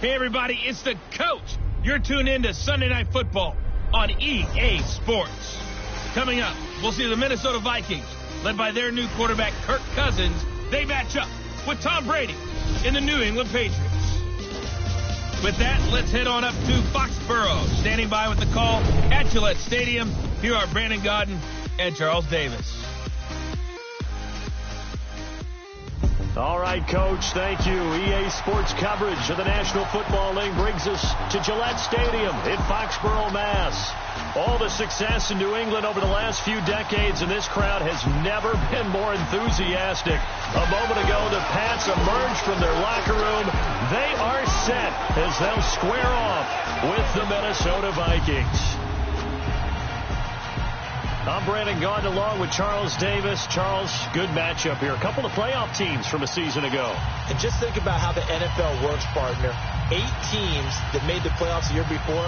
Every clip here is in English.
Hey, everybody, it's the coach. You're tuned in to Sunday Night Football on EA Sports. Coming up, we'll see the Minnesota Vikings, led by their new quarterback, Kirk Cousins. They match up with Tom Brady in the New England Patriots. With that, let's head on up to Foxborough. Standing by with the call at Gillette Stadium, here are Brandon Gaudin and Charles Davis. All right, Coach, thank you. EA Sports coverage of the National Football League brings us to Gillette Stadium in Foxborough, Mass. All the success in New England over the last few decades, and this crowd has never been more enthusiastic. A moment ago, the Pats emerged from their locker room. They are set as they'll square off with the Minnesota Vikings. I'm Brandon Gaudin along with Charles Davis. Charles, good matchup here. A couple of playoff teams from a season ago. And just think about how the NFL works, partner. 8 teams that made the playoffs the year before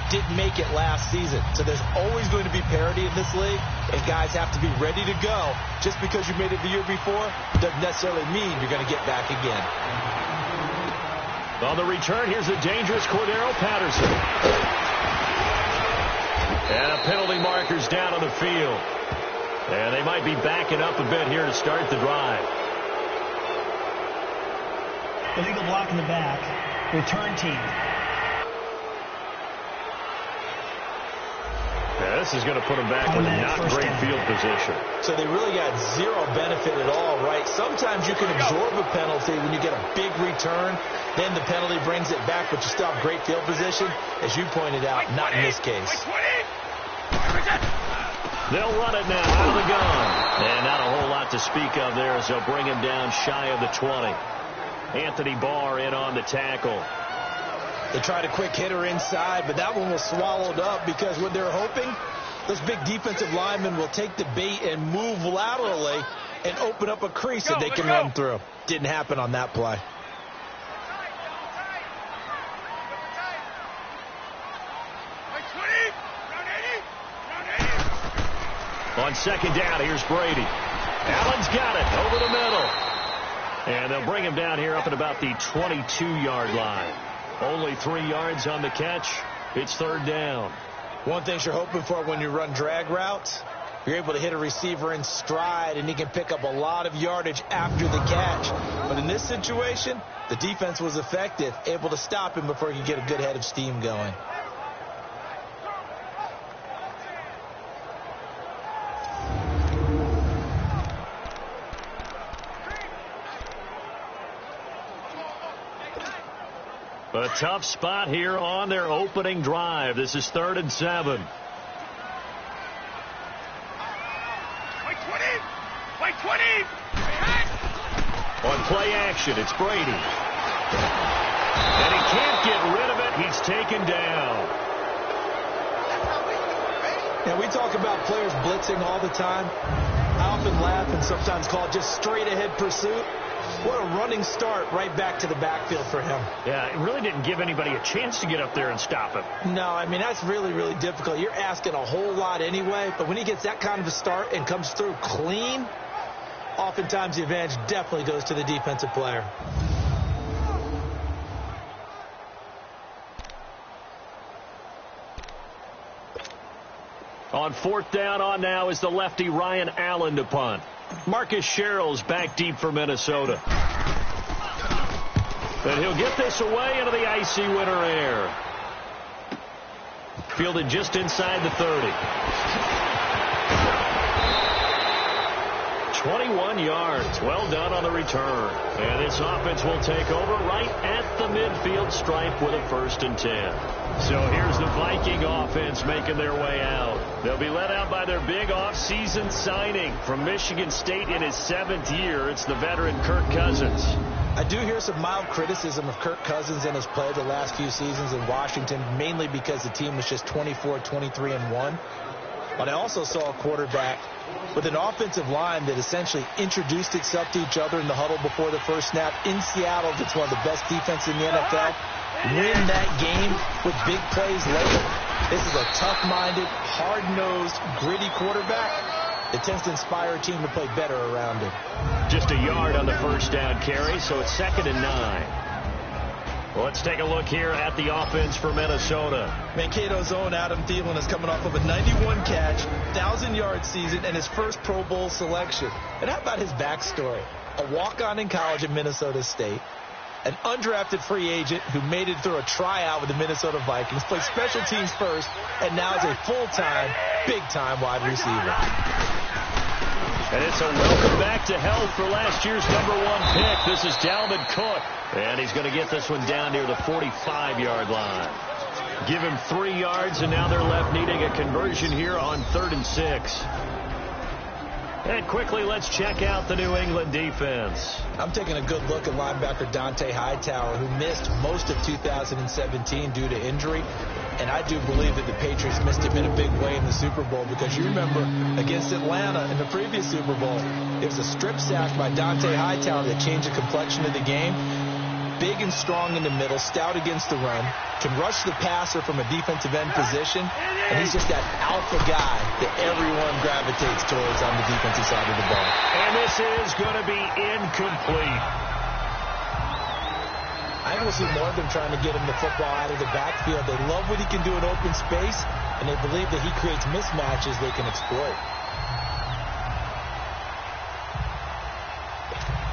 didn't make it last season. So there's always going to be parity in this league, and guys have to be ready to go. Just because you made it the year before doesn't necessarily mean you're going to get back again. On the return, here's the dangerous Cordero Patterson. And a penalty marker's down on the field. And they might be backing up a bit here to start the drive. Illegal block in the back. Return team. Yeah, this is going to put them back with not great field position. So they really got zero benefit at all, right? Sometimes you can absorb a penalty when you get a big return. Then the penalty brings it back, but you still have great field position. As you pointed out, not in this case. They'll run it now out of the gun. And not a whole lot to speak of there as they'll bring him down shy of the 20. Anthony Barr in on the tackle. They tried a quick hitter inside, but that one was swallowed up because what they're hoping, those big defensive linemen will take the bait and move laterally and open up a crease that they can run through. Didn't happen on that play. On second down, here's Brady. Allen's got it over the middle. And they'll bring him down here up at about the 22-yard line. Only 3 yards on the catch. It's third down. One thing you're hoping for when you run drag routes, you're able to hit a receiver in stride, and he can pick up a lot of yardage after the catch. But in this situation, the defense was effective, able to stop him before he could get a good head of steam going. A tough spot here on their opening drive. This is 3rd and 7. On play action, it's Brady. And he can't get rid of it. He's taken down. Yeah, we talk about players blitzing all the time. I often laugh and sometimes call it just straight ahead pursuit. What a running start right back to the backfield for him. Yeah, it really didn't give anybody a chance to get up there and stop him. No, I mean, that's really, really difficult. You're asking a whole lot anyway, but when he gets that kind of a start and comes through clean, oftentimes the advantage definitely goes to the defensive player. On 4th down on now is the lefty Ryan Allen to punt. Marcus Sherrill's back deep for Minnesota. And he'll get this away into the icy winter air. Fielded just inside the 30. 21 yards. Well done on the return. And this offense will take over right at the midfield stripe with a 1st and 10. So here's the Viking offense making their way out. They'll be led out by their big offseason signing from Michigan State in his 7th year. It's the veteran Kirk Cousins. I do hear some mild criticism of Kirk Cousins and his play the last few seasons in Washington, mainly because the team was just 24, 23, and 1. But I also saw a quarterback with an offensive line that essentially introduced itself to each other in the huddle before the first snap. In Seattle, that's one of the best defenses in the NFL. Win that game with big plays later. This is a tough-minded, hard-nosed, gritty quarterback that tends to inspire a team to play better around him. Just a yard on the first down carry, so it's 2nd and 9. Let's take a look here at the offense for Minnesota. Mankato's own Adam Thielen is coming off of a 91-catch, 1,000-yard season, and his first Pro Bowl selection. And how about his backstory? A walk-on in college at Minnesota State, an undrafted free agent who made it through a tryout with the Minnesota Vikings, played special teams first, and now is a full-time, big-time wide receiver. And it's a welcome back to health for last year's #1 pick. This is Dalvin Cook. And he's going to get this one down near the 45-yard line. Give him 3 yards, and now they're left needing a conversion here on 3rd and 6. And quickly, let's check out the New England defense. I'm taking a good look at linebacker Dante Hightower, who missed most of 2017 due to injury. And I do believe that the Patriots missed him in a big way in the Super Bowl, because you remember against Atlanta in the previous Super Bowl, it was a strip sack by Dante Hightower that changed the complexion of the game. Big and strong in the middle, stout against the run, can rush the passer from a defensive end position, and he's just that alpha guy that everyone gravitates towards on the defensive side of the ball. And this is going to be incomplete. I think we'll see more of them trying to get him the football out of the backfield. They love what he can do in open space, and they believe that he creates mismatches they can exploit.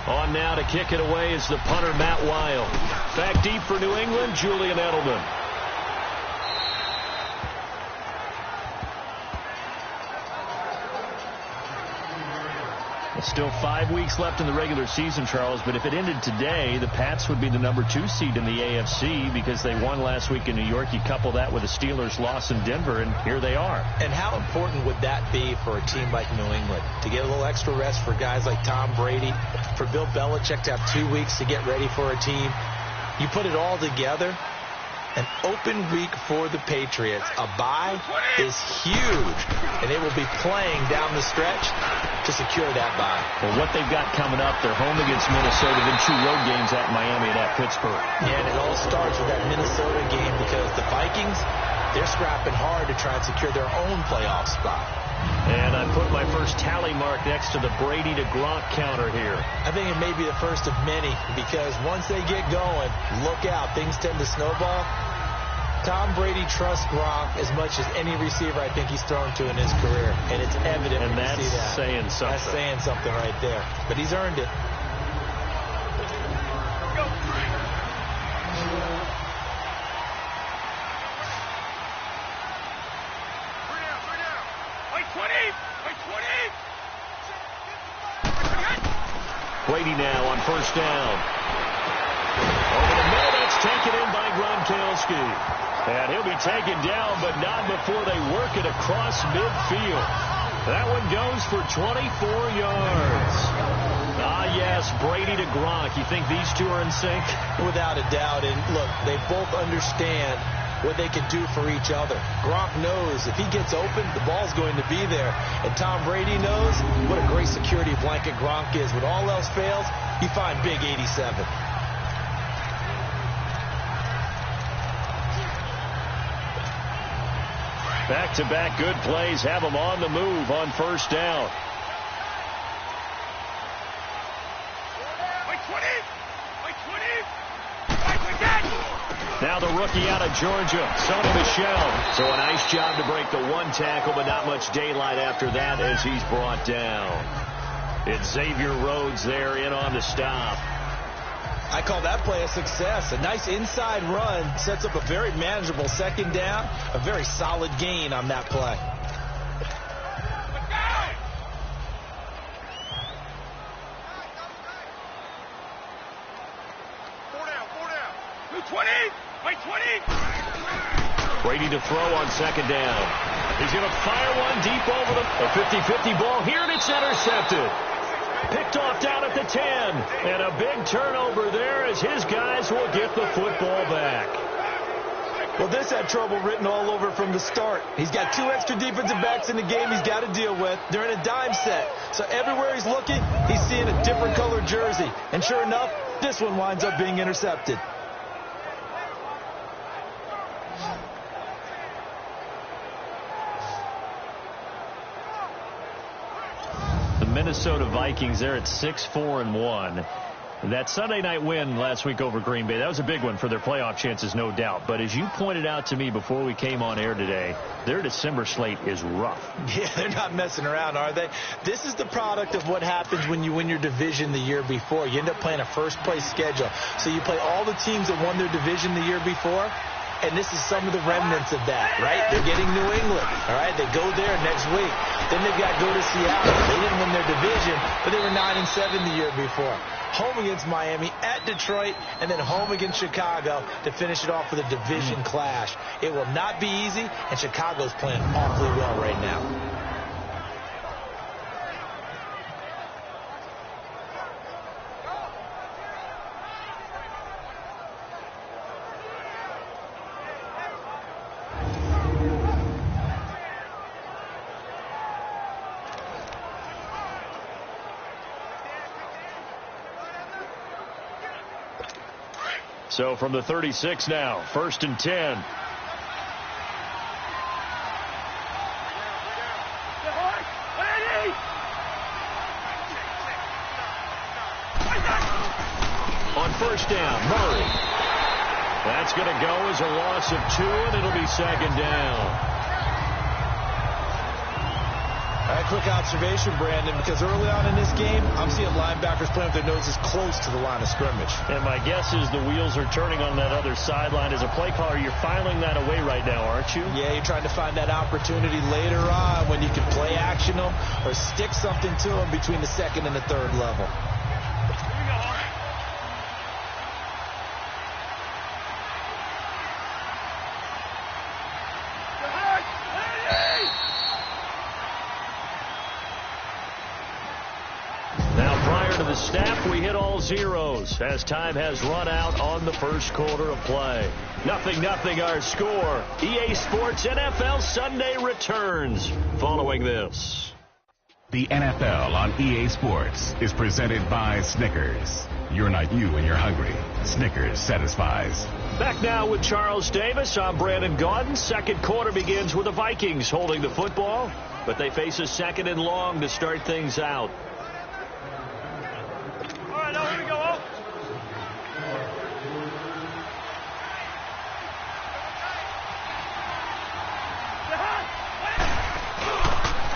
On now to kick it away is the punter, Matt Wild. Back deep for New England, Julian Edelman. Still 5 weeks left in the regular season, Charles, but if it ended today, the Pats would be the #2 seed in the AFC because they won last week in New York. You couple that with the Steelers' loss in Denver, and here they are. And how important would that be for a team like New England? To get a little extra rest for guys like Tom Brady, for Bill Belichick to have 2 weeks to get ready for a team. You put it all together, an open week for the Patriots. A bye is huge, and they will be playing down the stretch to secure that bye. Well, what they've got coming up, they're home against Minnesota, then 2 road games at Miami and at Pittsburgh. Yeah, and it all starts with that Minnesota game, because the Vikings, they're scrapping hard to try and secure their own playoff spot. And I put my first tally mark next to the Brady to Gronk counter here. I think it may be the first of many, because once they get going, look out, things tend to snowball. Tom Brady trusts Gronk as much as any receiver I think he's thrown to in his career, and it's evident when you see that. That's saying something. That's saying something right there, but he's earned it. Brady now on 1st down. Over the middle, that's taken in by Gronkowski. And he'll be taken down, but not before they work it across midfield. That one goes for 24 yards. Ah, yes, Brady to Gronk. You think these two are in sync? Without a doubt. And look, they both understand what they can do for each other. Gronk knows if he gets open, the ball's going to be there. And Tom Brady knows what a great security blanket Gronk is. When all else fails, you find Big 87. Back-to-back good plays have them on the move on 1st down. Now the rookie out of Georgia, Sony Michel. So a nice job to break the 1 tackle, but not much daylight after that as he's brought down. It's Xavier Rhodes there in on the stop. I call that play a success. A nice inside run sets up a very manageable 2nd down. A very solid gain on that play. Brady to throw on 2nd down. He's going to fire one deep over the 50-50 ball here, and it's intercepted. Picked off down at the 10. And a big turnover there as his guys will get the football back. Well, this had trouble written all over from the start. He's got 2 extra defensive backs in the game he's got to deal with. They're in a dime set. So everywhere he's looking, he's seeing a different color jersey. And sure enough, this one winds up being intercepted. The Minnesota Vikings, they're at 6-4-1. That Sunday night win last week over Green Bay, that was a big one for their playoff chances, no doubt. But as you pointed out to me before we came on air today, their December slate is rough. Yeah, they're not messing around, are they? This is the product of what happens when you win your division the year before. You end up playing a first-place schedule. So you play all the teams that won their division the year before, and this is some of the remnants of that, right? They're getting New England, all right? They go there next week. Then they've got to go to Seattle. They didn't win their division, but they were 9-7 the year before. Home against Miami, at Detroit, and then home against Chicago to finish it off with a division clash. It will not be easy, and Chicago's playing awfully well right now. So from the 36 now, 1st and 10. On 1st down, Murray. That's going to go as a loss of 2, and it'll be 2nd down. All right, quick observation, Brandon, because early on in this game, I'm seeing linebackers playing with their noses close to the line of scrimmage. And my guess is the wheels are turning on that other sideline. As a play caller, you're filing that away right now, aren't you? Yeah, you're trying to find that opportunity later on when you can play action them or stick something to them between the 2nd and the 3rd level. Snap, we hit all zeros as time has run out on the first quarter of play. 0-0 our score. EA Sports NFL Sunday returns following this. The NFL on EA Sports is presented by Snickers. You're not you when you're hungry. Snickers satisfies. Back now with Charles Davis. I'm Brandon Gaudin. Second quarter begins with the Vikings holding the football, but they face a 2nd and long to start things out.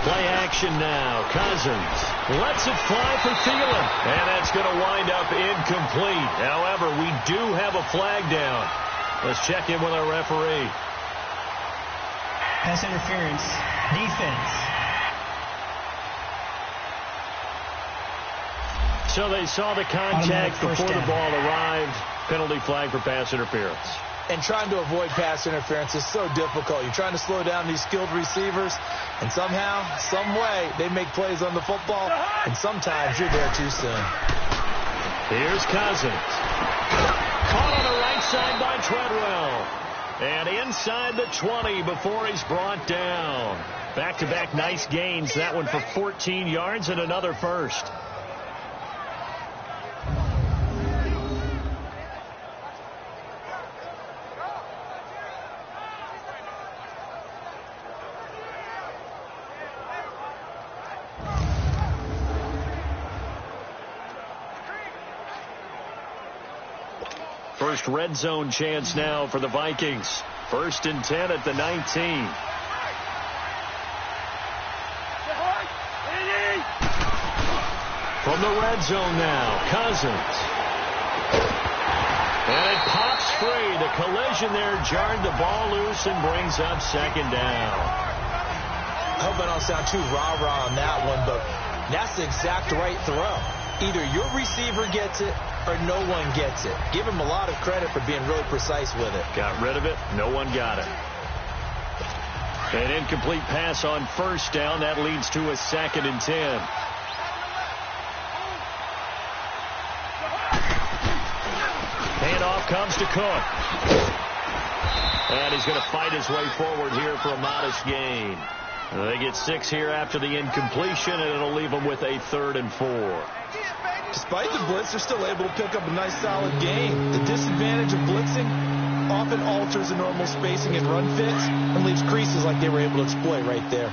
Play action now. Cousins lets it fly for Thielen. And that's going to wind up incomplete. However, we do have a flag down. Let's check in with our referee. Pass interference. Defense. So they saw the contact before the ball arrived. Penalty flag for pass interference. And trying to avoid pass interference is so difficult. You're trying to slow down these skilled receivers, and somehow, some way, they make plays on the football, and sometimes you're there too soon. Here's Cousins. Caught on the right side by Treadwell. And inside the 20 before he's brought down. Back-to-back nice gains. That one for 14 yards and another first. First red zone chance now for the Vikings. 1st and 10 at the 19. From the red zone now, Cousins. And it pops free. The collision there jarred the ball loose and brings up 2nd down. I hope I don't sound too rah-rah on that one, but that's the exact right throw. Either your receiver gets it or no one gets it. Give him a lot of credit for being really precise with it. Got rid of it. No one got it. An incomplete pass on 1st down. That leads to a 2nd and 10. Handoff comes to Cook. And he's going to fight his way forward here for a modest gain. They get 6 here after the incompletion, and it'll leave them with a 3rd and 4. Despite the blitz, they're still able to pick up a nice solid gain. The disadvantage of blitzing often alters the normal spacing and run fits and leaves creases like they were able to exploit right there.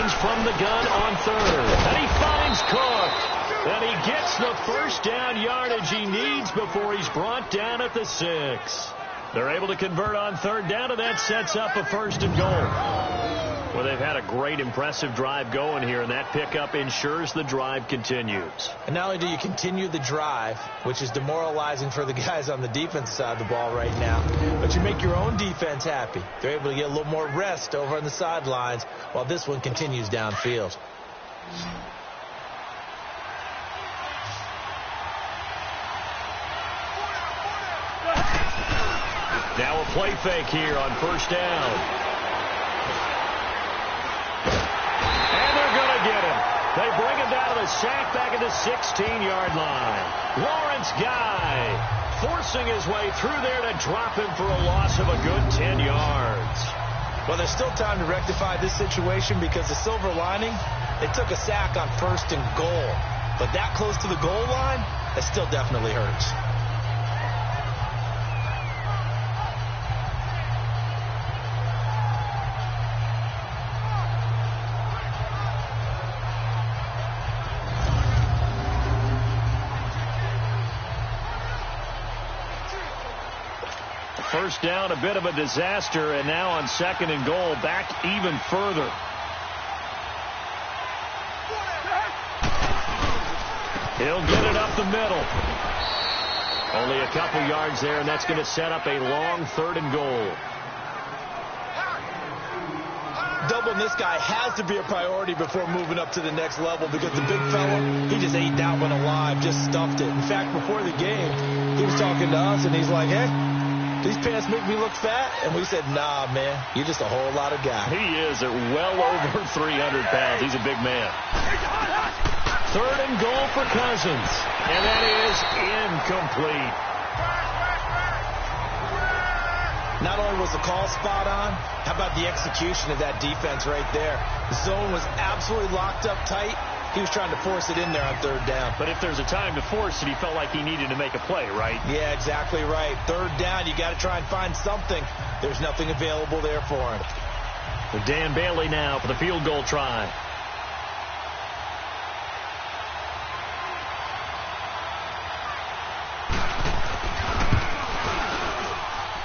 Cousins from the gun on third. And he finds Cook. And he gets the first down yardage he needs before he's brought down at the 6. They're able to convert on third down, and that sets up a 1st and goal. Well, they've had a great, impressive drive going here, and that pickup ensures the drive continues. And not only do you continue the drive, which is demoralizing for the guys on the defensive side of the ball right now, but you make your own defense happy. They're able to get a little more rest over on the sidelines while this one continues downfield. Now a play fake here on 1st down. And they're going to get him. They bring him down to the sack back at the 16-yard line. Lawrence Guy forcing his way through there to drop him for a loss of a good 10 yards. Well, there's still time to rectify this situation because the silver lining, they took a sack on 1st and goal. But that close to the goal line, that still definitely hurts. First down, a bit of a disaster, and now on 2nd and goal, back even further. He'll get it up the middle. Only a couple yards there, and that's going to set up a long 3rd and goal. Doubling this guy has to be a priority before moving up to the next level because the big fella, he just ate that one alive, just stuffed it. In fact, before the game, he was talking to us, and he's like, hey, these pants make me look fat? And we said, nah, man, you're just a whole lot of guy. He is at well over 300 pounds. He's a big man. 3rd and goal for Cousins. And that is incomplete. Not only was the call spot on, how about the execution of that defense right there? The zone was absolutely locked up tight. He was trying to force it in there on 3rd down. But if there's a time to force it, he felt like he needed to make a play, right? Yeah, exactly right. 3rd down, you got to try and find something. There's nothing available there for him. With Dan Bailey now for the field goal try.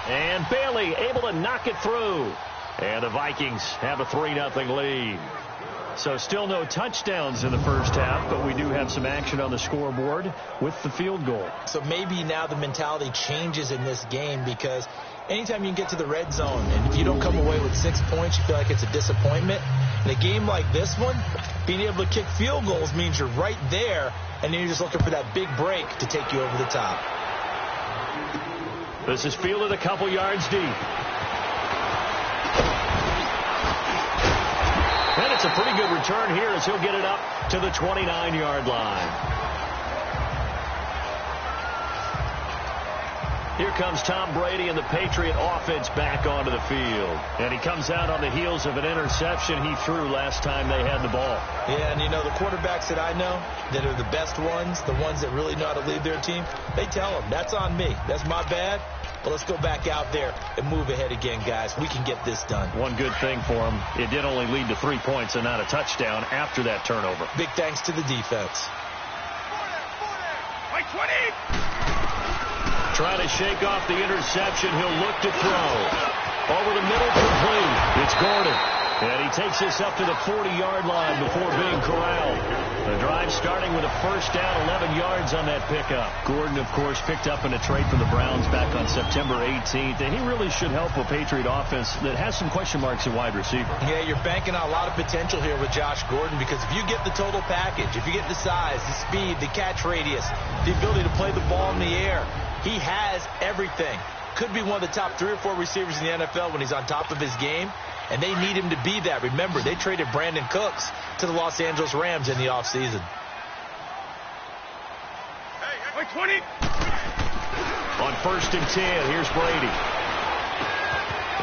And Bailey able to knock it through. And the Vikings have a 3-0 lead. So still no touchdowns in the first half, but we do have some action on the scoreboard with the field goal. So maybe now the mentality changes in this game because anytime you can get to the red zone and if you don't come away with 6 points, you feel like it's a disappointment. In a game like this one, being able to kick field goals means you're right there, and then you're just looking for that big break to take you over the top. This is fielded a couple yards deep. And it's a pretty good return here as he'll get it up to the 29-yard line. Here comes Tom Brady and the Patriot offense back onto the field. And he comes out on the heels of an interception he threw last time they had the ball. Yeah, and you know, the quarterbacks that I know that are the best ones, the ones that really know how to lead their team, they tell them, that's on me. That's my bad. But let's go back out there and move ahead again, guys. We can get this done. One good thing for him, it did only lead to 3 points and not a touchdown after that turnover. Big thanks to the defense. 20! Trying to shake off the interception. He'll look to throw. Over the middle, complete. It's Gordon. And he takes this up to the 40-yard line before being corralled. The drive starting with a first down, 11 yards on that pickup. Gordon, of course, picked up in a trade from the Browns back on September 18th. And he really should help a Patriot offense that has some question marks at wide receiver. Yeah, you're banking on a lot of potential here with Josh Gordon because if you get the total package, if you get the size, the speed, the catch radius, the ability to play the ball in the air, he has everything. Could be one of the top 3 or 4 receivers in the NFL when he's on top of his game. And they need him to be that. Remember, they traded Brandon Cooks to the Los Angeles Rams in the offseason. Hey, 20! On 1st and 10, here's Brady.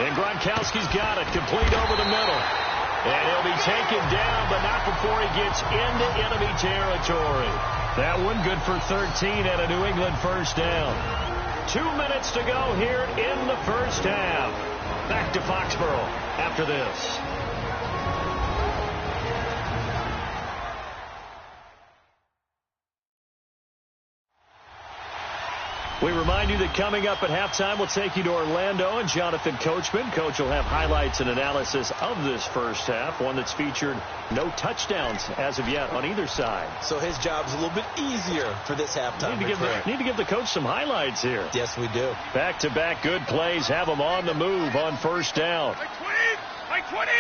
And Gronkowski's got it, complete over the middle. And he'll be taken down, but not before he gets into enemy territory. That one good for 13 and a New England first down. 2 minutes to go here in the first half. Back to Foxborough after this. We remind you that coming up at halftime, we'll take you to Orlando and Jonathan Coachman. Coach will have highlights and analysis of this first half, one that's featured no touchdowns as of yet on either side. So his job's a little bit easier for this halftime. Need to give the coach some highlights here. Yes, we do. Back-to-back good plays have them on the move on first down. Like 20.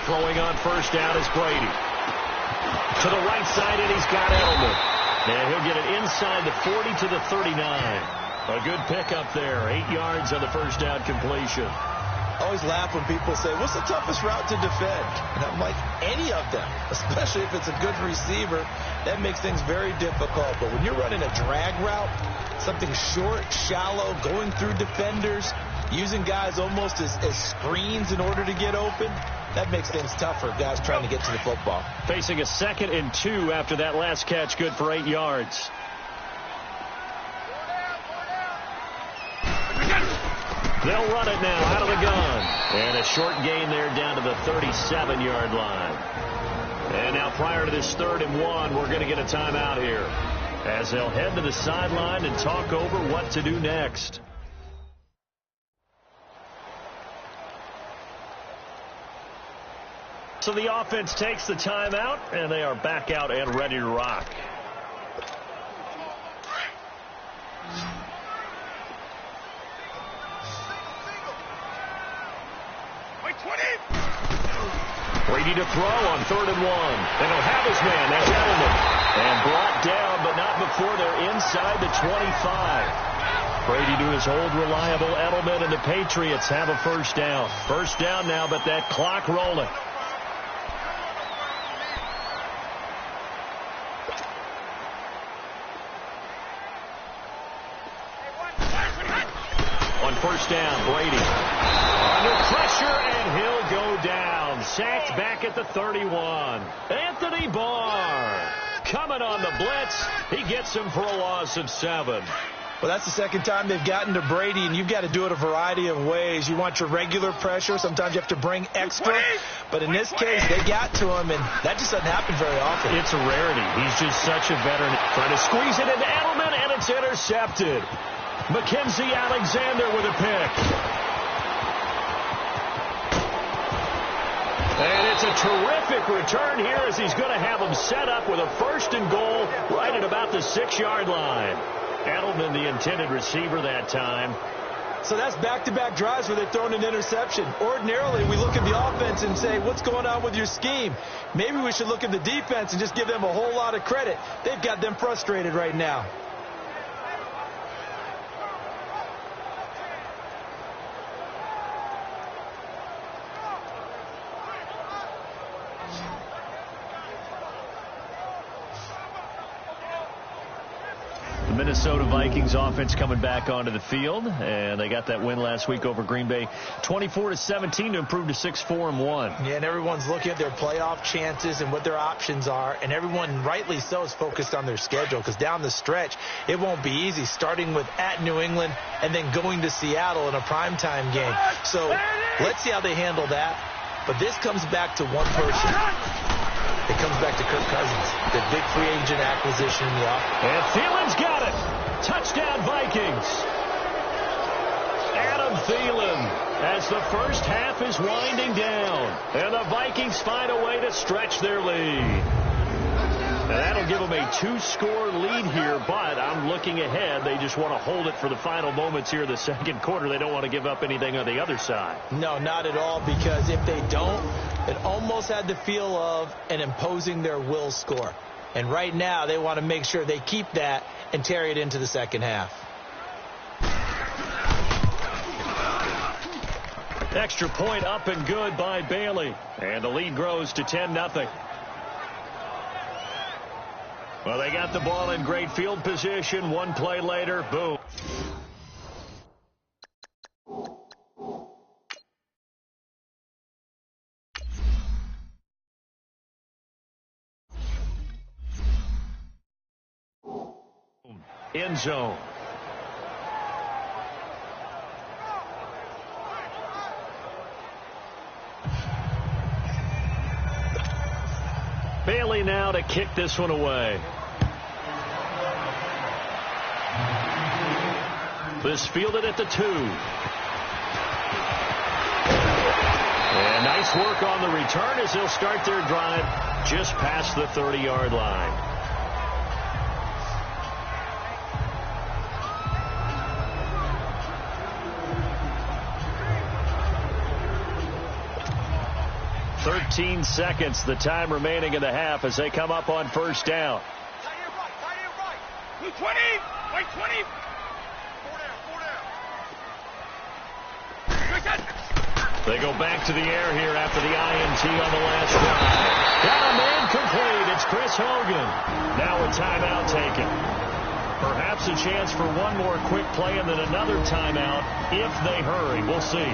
Throwing on first down is Brady. To the right side, and he's got Edelman. And he'll get it inside the 40 to the 39. A good pickup there. 8 yards on the first down completion. I always laugh when people say, what's the toughest route to defend? And I'm like, any of them, especially if it's a good receiver. That makes things very difficult. But when you're running a drag route, something short, shallow, going through defenders, using guys almost as screens in order to get open, that makes things tougher, guys trying to get to the football. Facing a 2nd and 2 after that last catch, good for 8 yards. They'll run it now out of the gun. And a short gain there down to the 37-yard line. And now prior to this 3rd and 1, we're going to get a timeout here, as they'll head to the sideline and talk over what to do next. So the offense takes the timeout, and they are back out and ready to rock. Brady to throw on 3rd and 1. And he'll have his man. That's Edelman. And brought down, but not before they're inside the 25. Brady to his old reliable Edelman, and the Patriots have a first down. First down now, but that clock rolling. On first down, Brady under pressure, and he'll go down. Sacked back at the 31. Anthony Barr coming on the blitz. He gets him for a loss of 7. Well, that's the second time they've gotten to Brady, and you've got to do it a variety of ways. You want your regular pressure. Sometimes you have to bring extra. But in this case, they got to him, and that just doesn't happen very often. It's a rarity. He's just such a veteran. Trying to squeeze it into Edelman, and it's intercepted. Mackenzie Alexander with a pick. And it's a terrific return here, as he's going to have him set up with a 1st and goal right at about the 6-yard line. Edelman, the intended receiver that time. So that's back-to-back drives where they're throwing an interception. Ordinarily, we look at the offense and say, what's going on with your scheme? Maybe we should look at the defense and just give them a whole lot of credit. They've got them frustrated right now. Minnesota Vikings offense coming back onto the field, and they got that win last week over Green Bay, 24-17, to improve to 6-4-1. Yeah, and everyone's looking at their playoff chances and what their options are, and everyone, rightly so, is focused on their schedule, because down the stretch, it won't be easy, starting with at New England and then going to Seattle in a primetime game. So let's see how they handle that. But this comes back to one person. It comes back to Kirk Cousins, the big free agent acquisition in the offense. And Thielen's got it. Touchdown, Vikings. Adam Thielen, as the first half is winding down. And the Vikings find a way to stretch their lead. And that'll give them a 2-score lead here, but I'm looking ahead. They just want to hold it for the final moments here in the 2nd quarter. They don't want to give up anything on the other side. No, not at all, because if they don't, it almost had the feel of an imposing their will score. And right now, they want to make sure they keep that and carry it into the 2nd half. Extra point up and good by Bailey. And the lead grows to 10-0. Well, they got the ball in great field position. One play later, boom. End zone. Bailey Staley now to kick this one away. This fielded at the 2. And nice work on the return as they'll start their drive just past the 30-yard line. "13 seconds, the time remaining in the half as they come up on first down. Blue 20, white 20. They go back to the air here after the INT on the last drive. Got a man complete. It's Chris Hogan. Now a timeout taken. Perhaps a chance for one more quick play and then another timeout if they hurry. We'll see.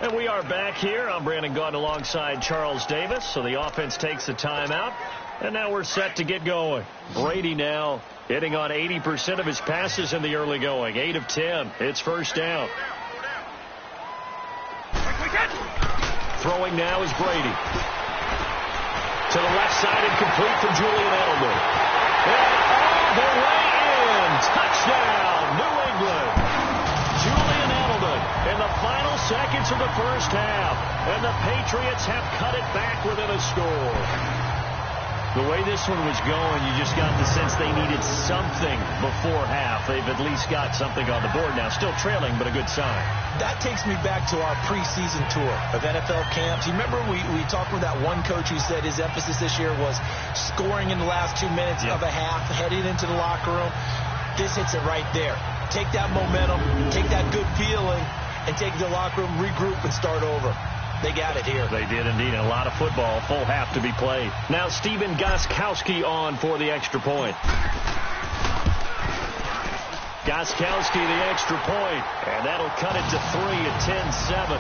And we are back here. I'm Brandon Gaudin alongside Charles Davis. So the offense takes the timeout. And now we're set to get going. Brady now hitting on 80% of his passes in the early going. 8 of 10. It's first down. Throwing now is Brady. To the left side and complete for Julian Edelman. And all the way in. Touchdown, New England. Julian Edelman in the final seconds of the first half. And the Patriots have cut it back within a score. The way this one was going, you just got the sense they needed something before half. They've at least got something on the board now. Still trailing, but a good sign. That takes me back to our preseason tour of NFL camps. You remember we talked with that one coach who said his emphasis this year was scoring in the last 2 minutes of a half, heading into the locker room. This hits it right there. Take that momentum, take that good feeling, and take the locker room, regroup, and start over. They got it here. They did indeed. A lot of football, full half to be played. Now Stephen Gostkowski on for the extra point. Gostkowski the extra point, and that'll cut it to 3 at 10-7.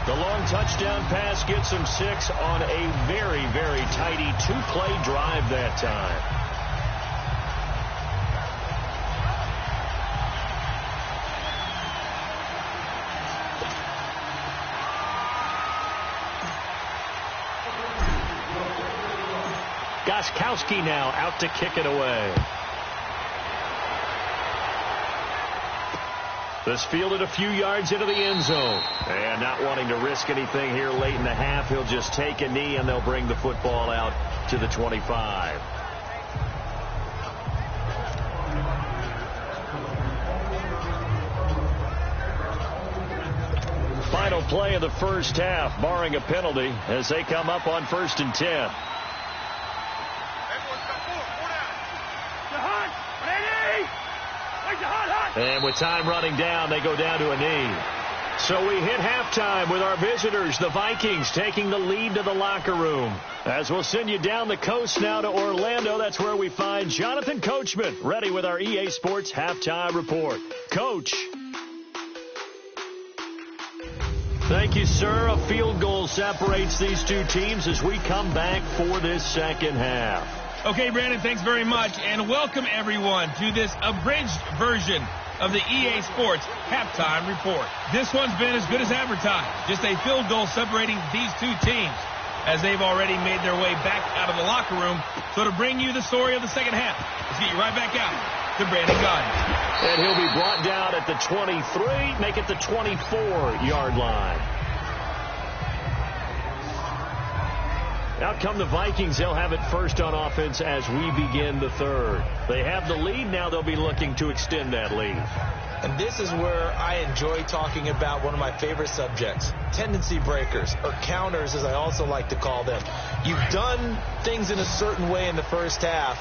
The long touchdown pass gets him 6 on a very, very tidy 2-play drive that time. Gostkowski now out to kick it away. This fielded a few yards into the end zone. And not wanting to risk anything here late in the half, he'll just take a knee and they'll bring the football out to the 25. Final play of the first half, barring a penalty, as they come up on 1st and 10. And with time running down, they go down to a knee. So we hit halftime with our visitors, the Vikings, taking the lead to the locker room. As we'll send you down the coast now to Orlando, that's where we find Jonathan Coachman, ready with our EA Sports Halftime Report. Coach. Thank you, sir. A field goal separates these two teams as we come back for this second half. Okay, Brandon, thanks very much. And welcome, everyone, to this abridged version of the EA Sports Halftime Report. This one's been as good as advertised. Just a field goal separating these two teams as they've already made their way back out of the locker room. So to bring you the story of the second half, let's get you right back out to Brandon Gaudin. And he'll be brought down at the 23, make it the 24-yard line. Out come the Vikings. They'll have it first on offense as we begin the third. They have the lead. Now they'll be looking to extend that lead. And this is where I enjoy talking about one of my favorite subjects, tendency breakers, or counters as I also like to call them. You've done things in a certain way in the first half,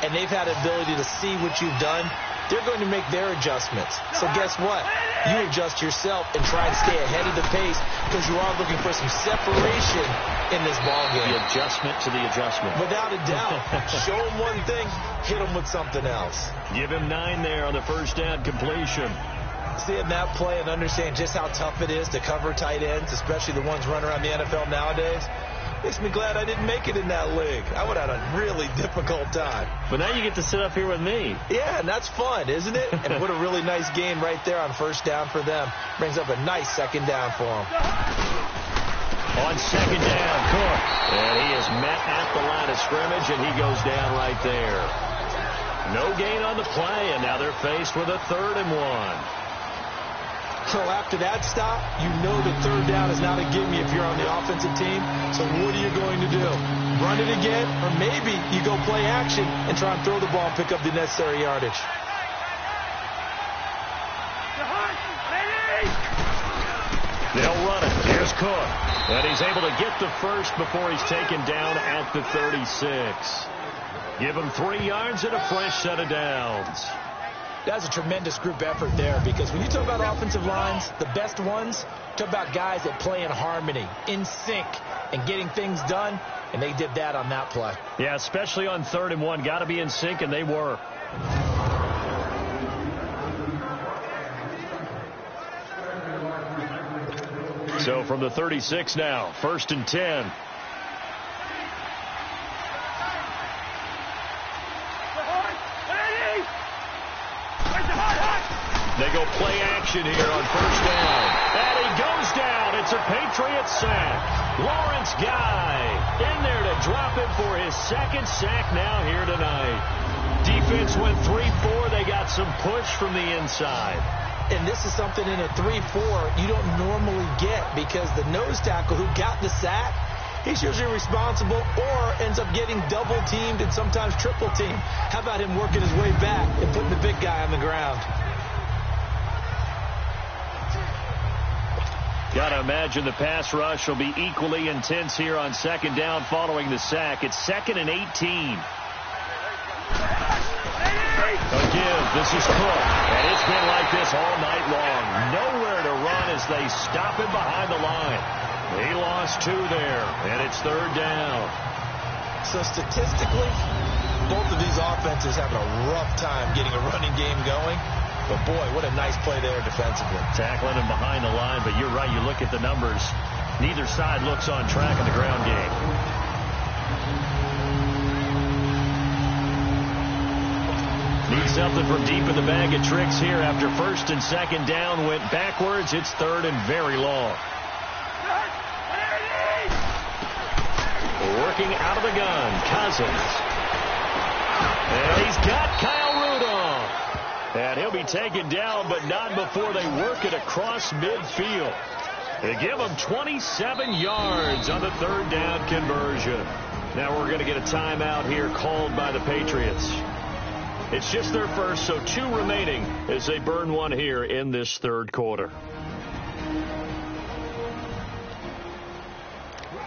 and they've had the ability to see what you've done. They're going to make their adjustments. So guess what? You adjust yourself and try to stay ahead of the pace because you are looking for some separation in this ballgame. The adjustment to the adjustment. Without a doubt. Show him one thing, hit him with something else. Give him 9 there on the first down completion. Seeing that play and understand just how tough it is to cover tight ends, especially the ones running around the NFL nowadays. Makes me glad I didn't make it in that league. I would have had a really difficult time. But now you get to sit up here with me. Yeah, and that's fun, isn't it? And what a really nice game right there on first down for them. Brings up a nice second down for them. On second down, Cook. And he is met at the line of scrimmage, and he goes down right there. No gain on the play, and now they're faced with a 3rd and 1. So after that stop, you know the third down is not a gimme if you're on the offensive team. So what are you going to do? Run it again? Or maybe you go play action and try and throw the ball and pick up the necessary yardage. They'll run it. Here's Cook. And he's able to get the first before he's taken down at the 36. Give him 3 yards and a fresh set of downs. That's a tremendous group effort there, because when you talk about offensive lines, the best ones, talk about guys that play in harmony, in sync, and getting things done, and they did that on that play. Yeah, especially on 3rd and 1. Got to be in sync, and they were. So from the 36 now, 1st and 10. They go play action here on first down. And he goes down. It's a Patriots sack. Lawrence Guy in there to drop him for his 2nd sack now here tonight. Defense went 3-4. They got some push from the inside. And this is something in a 3-4 you don't normally get, because the nose tackle who got the sack, he's usually responsible or ends up getting double-teamed and sometimes triple-teamed. How about him working his way back and putting the big guy on the ground? Got to imagine the pass rush will be equally intense here on 2nd down following the sack. It's 2nd and 18. Again, this is Cook, and it's been like this all night long. Nowhere to run as they stop him behind the line. He lost 2 there, and it's 3rd down. So statistically, both of these offenses having a rough time getting a running game going. But, boy, what a nice play there defensively. Tackling him behind the line, but you're right. You look at the numbers. Neither side looks on track in the ground game. Need something from deep in the bag of tricks here after 1st and 2nd down went backwards. It's 3rd and very long. Working out of the gun, Cousins. And he's got Kyle Rudolph. And he'll be taken down, but not before they work it across midfield. They give him 27 yards on the 3rd down conversion. Now we're going to get a timeout here called by the Patriots. It's just their first, so 2 remaining as they burn 1 here in this 3rd quarter.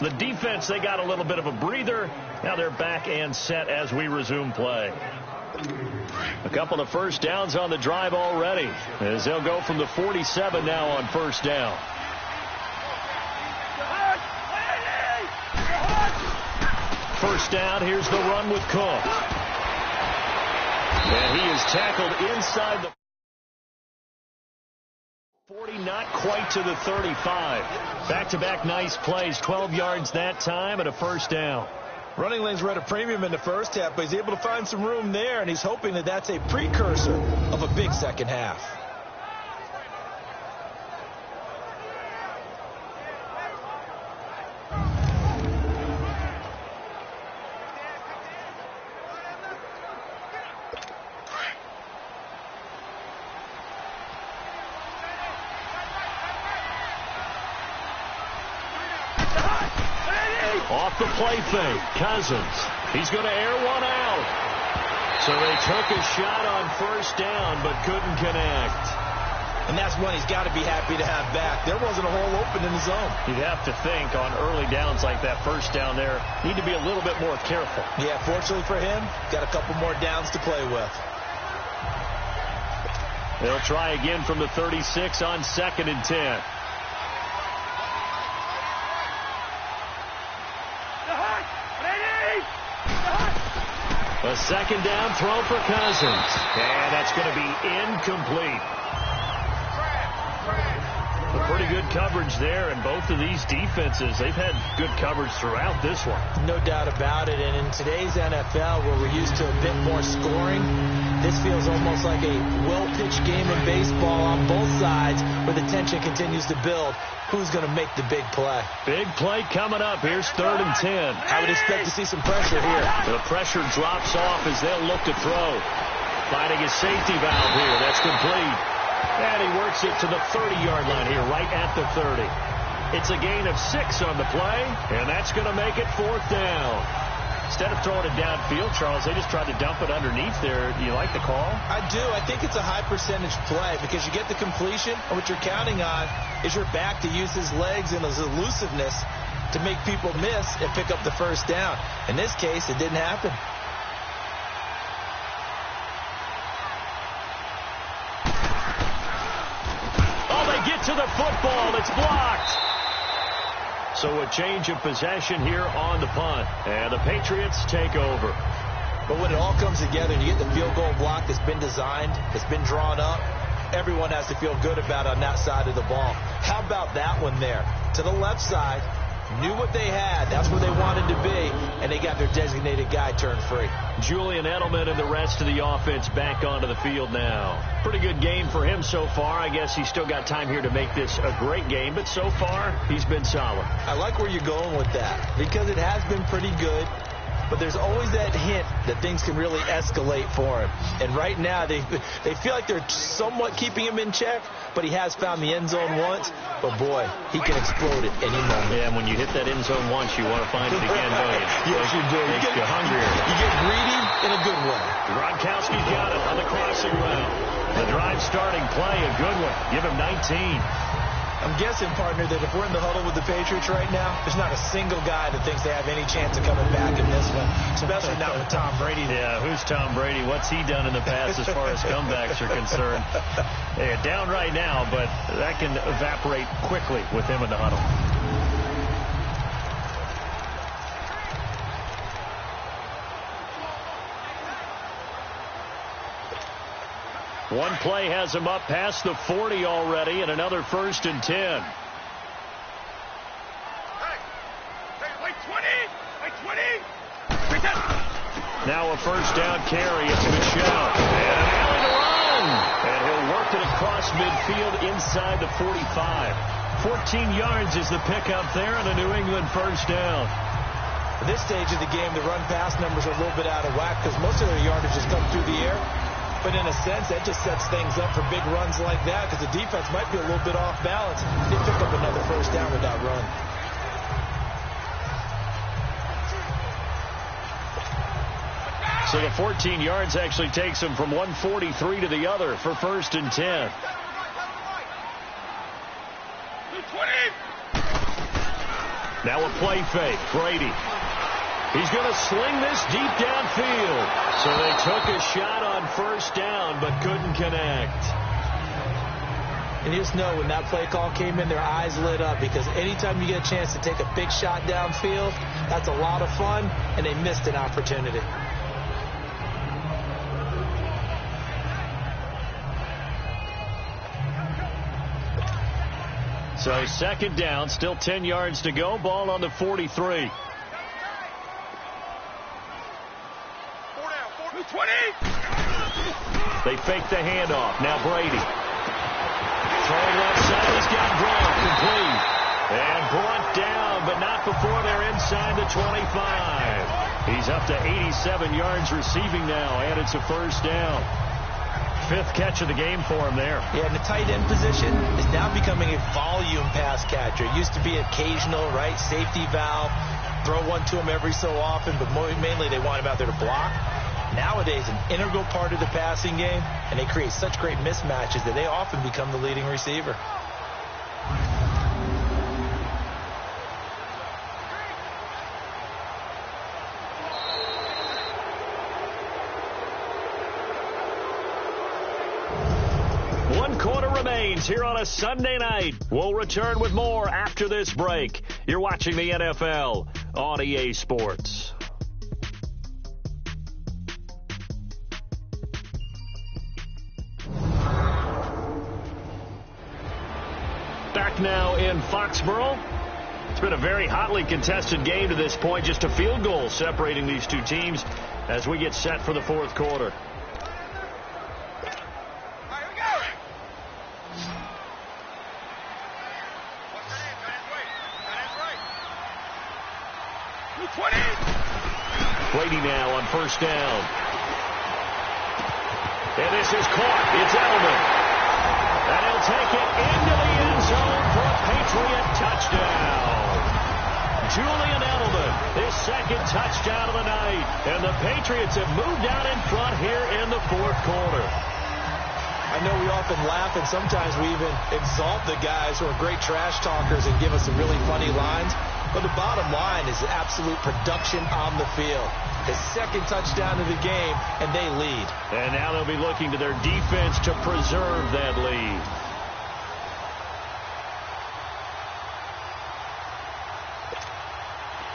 The defense, they got a little bit of a breather. Now they're back and set as we resume play. A couple of first downs on the drive already, as they'll go from the 47 now on 1st down. First down, here's the run with Cook. And he is tackled inside the 40, not quite to the 35. Back-to-back nice plays, 12 yards that time and a 1st down. Running lanes were at a premium in the first half, but he's able to find some room there, and he's hoping that that's a precursor of a big second half. Off the play fake, Cousins. He's going to air one out. So they took a shot on 1st down, but couldn't connect. And that's one he's got to be happy to have back. There wasn't a hole open in the zone. You'd have to think on early downs like that 1st down there, need to be a little bit more careful. Yeah, fortunately for him, got a couple more downs to play with. They'll try again from the 36 on 2nd and 10. A 2nd down throw for Cousins. And that's going to be incomplete. Pretty good coverage there, and both of these defenses, they've had good coverage throughout this one. No doubt about it, and in today's NFL, where we're used to a bit more scoring, this feels almost like a well-pitched game in baseball on both sides, where the tension continues to build. Who's going to make the big play? Big play coming up. Here's 3rd and 10. I would expect to see some pressure here. The pressure drops off as they'll look to throw. Finding a safety valve here. That's complete. And he works it to the 30-yard line here, right at the 30. It's a gain of 6 on the play, and that's going to make it 4th down. Instead of throwing it downfield, Charles, they just tried to dump it underneath there. Do you like the call? I do. I think it's a high-percentage play because you get the completion, and what you're counting on is your back to use his legs and his elusiveness to make people miss and pick up the first down. In this case, it didn't happen. To the football, it's blocked. So a change of possession here on the punt, and the Patriots take over. But when it all comes together and you get the field goal block that's been designed, that's been drawn up, everyone has to feel good about it on that side of the ball. How about that one there? To the left side, knew what they had, that's where they wanted to be, and they got their designated guy turned free. Julian Edelman and the rest of the offense back onto the field now. Pretty good game for him so far. I guess he's still got time here to make this a great game, but so far, he's been solid. I like where you're going with that, because it has been pretty good, but there's always that hint that things can really escalate for him. And right now, they feel like they're somewhat keeping him in check, but he has found the end zone once. But, boy, he can explode at any moment. Yeah, and when you hit that end zone once, you want to find it again, don't you? Yes, you do. Makes you hungrier. You get greedy in a good way. Gronkowski got it on the crossing route. The drive starting play, a good one. Give him 19. I'm guessing, partner, that if we're in the huddle with the Patriots right now, there's not a single guy that thinks they have any chance of coming back in this one, especially not with Tom Brady. Yeah, who's Tom Brady? What's he done in the past as far as comebacks are concerned? Yeah, down right now, but that can evaporate quickly with him in the huddle. One play has him up past the 40 already, and another 1st and 10. Hey, wait, 20! Now a 1st down carry. It's Michelle. And an alley to run. And he'll work it across midfield inside the 45. 14 yards is the pickup there, and a New England 1st down. At this stage of the game, the run-pass numbers are a little bit out of whack because most of their yardage has come through the air. But in a sense, that just sets things up for big runs like that because the defense might be a little bit off balance. They pick up another 1st down with that run. So the 14 yards actually takes him from 143 to the other for 1st and 10. Now a play fake. Brady. He's going to sling this deep downfield. So they took a shot on 1st down, but couldn't connect. And you just know when that play call came in, their eyes lit up because anytime you get a chance to take a big shot downfield, that's a lot of fun, and they missed an opportunity. So 2nd down, still 10 yards to go. Ball on the 43. 20! They fake the handoff. Now Brady. Throwing left side. He's got Gronk complete. And brought down, but not before they're inside the 25. He's up to 87 yards receiving now, and it's a 1st down. 5th catch of the game for him there. Yeah, and the tight end position is now becoming a volume pass catcher. It used to be occasional, right? Safety valve. Throw one to him every so often, but mainly they want him out there to block. Nowadays, an integral part of the passing game, and they create such great mismatches that they often become the leading receiver. One quarter remains here on a Sunday night. We'll return with more after this break. You're watching the NFL on EA Sports. Back now in Foxborough. It's been a very hotly contested game to this point. Just a field goal separating these two teams as we get set for the fourth quarter. Brady now on first down. And this is caught. It's Edelman. And he'll take it into the end zone for a Patriot touchdown. Julian Edelman, his second touchdown of the night. And the Patriots have moved out in front here in the fourth quarter. I know we often laugh, and sometimes we even exalt the guys who are great trash talkers and give us some really funny lines. But the bottom line is absolute production on the field. His second touchdown of the game, and they lead. And now they'll be looking to their defense to preserve that lead.